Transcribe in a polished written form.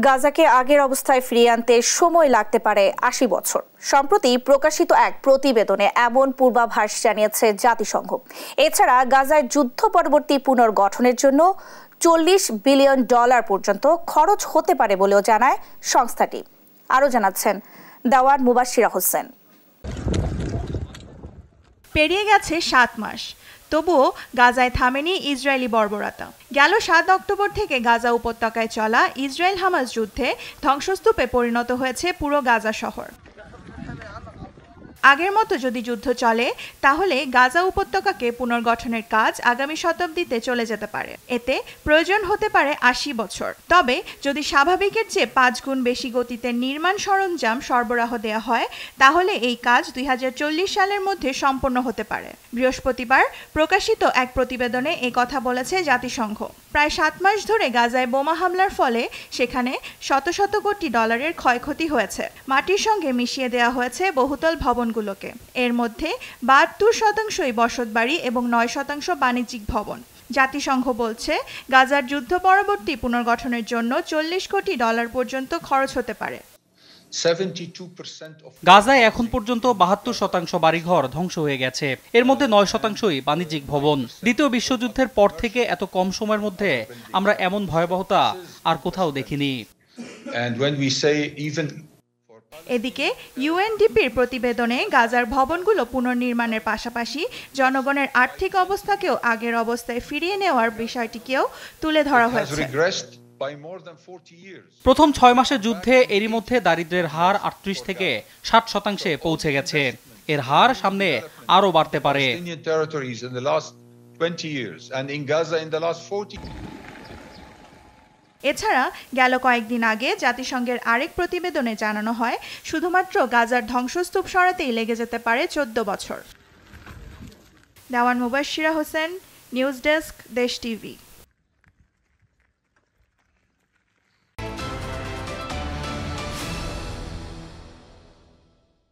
গাজাকে আগের অবস্থায় ফিরিয়ে আনতে সময় লাগতে পারে ৮০ বছর। সম্প্রতি প্রকাশিত এক প্রতিবেদনে এমন পূর্বাভাস জানিয়েছে জাতিসংঘ। এছাড়া গাজায় যুদ্ধ পরবর্তী পুনর্গঠনের জন্য $৪০ বিলিয়ন পর্যন্ত খরচ হতে পারে বলেও জানায় সংস্থাটি। আরও জানাচ্ছেন দাওয়ান মুবাশশিরা হোসেন। পেরিয়ে গেছে ৭ মাস, তবুও গাজায় থামেনি ইসরায়েলি বর্বরতা। গেল ৭ অক্টোবর থেকে গাজা উপত্যকায় চলা ইসরায়েল হামাস যুদ্ধে ধ্বংসস্তূপে পরিণত হয়েছে পুরো গাজা শহর। আগের মতো যদি যুদ্ধ চলে তাহলে গাজা উপত্যকাকে পুনর্গঠনের কাজ আগামী শতাব্দীতে চলে যেতে পারে। এতে প্রয়োজন হতে পারে ৮০ বছর। তবে যদি স্বাভাবিকের চেয়ে ৫ গুণ বেশি গতিতে নির্মাণ সরঞ্জাম সরবরাহ দেওয়া হয় তাহলে এই কাজ ২০৪০ সালের মধ্যে সম্পন্ন হতে পারে। বৃহস্পতিবার প্রকাশিত এক প্রতিবেদনে এই কথা বলেছে জাতিসংঘ। প্রায় ৭ মাস ধরে গাজায় বোমা হামলার ফলে সেখানে শত শত কোটি ডলারের ক্ষয়ক্ষতি হয়েছে। মাটির সঙ্গে মিশিয়ে দেওয়া হয়েছে বহুতল ভবনগুলোকে। এর মধ্যে ৭২% বসতবাড়ি এবং ৯% বাণিজ্যিক ভবন। জাতিসংঘ বলছে গাজার যুদ্ধ পরবর্তী পুনর্গঠনের জন্য $৪০ কোটি পর্যন্ত খরচ হতে পারে। গাজায় এখন পর্যন্ত ৭২% বাড়িঘর ধ্বংস হয়ে গেছে। এর মধ্যে ৯%ই বাণিজ্যিক ভবন। দ্বিতীয় বিশ্বযুদ্ধের পর থেকে এত কম সময়ের মধ্যে আমরা এমন ভয়াবহতা আর কোথাও দেখিনি। এদিকে ইউএনডিপির প্রতিবেদনে গাজার ভবনগুলো পুনর্নির্মাণের পাশাপাশি জনগণের আর্থিক অবস্থাকেও আগের অবস্থায় ফিরিয়ে নেওয়ার বিষয়টিকেও তুলে ধরা হয়েছে। প্রথম ৬ মাসের যুদ্ধে এরই মধ্যে দারিদ্র্যের হার ৩৮ থেকে ৬০% পৌঁছে গেছে। এর হার সামনে আরও বাড়তে পারে। এছাড়া গেল কয়েকদিন আগে জাতিসংঘের আরেক প্রতিবেদনে জানানো হয় শুধুমাত্র গাজার ধ্বংসস্তূপ সরাতেই লেগে যেতে পারে ১৪ বছর। দাওয়ান মুবাশশিরা হোসেন, নিউজ ডেস্ক, দেশ টিভি।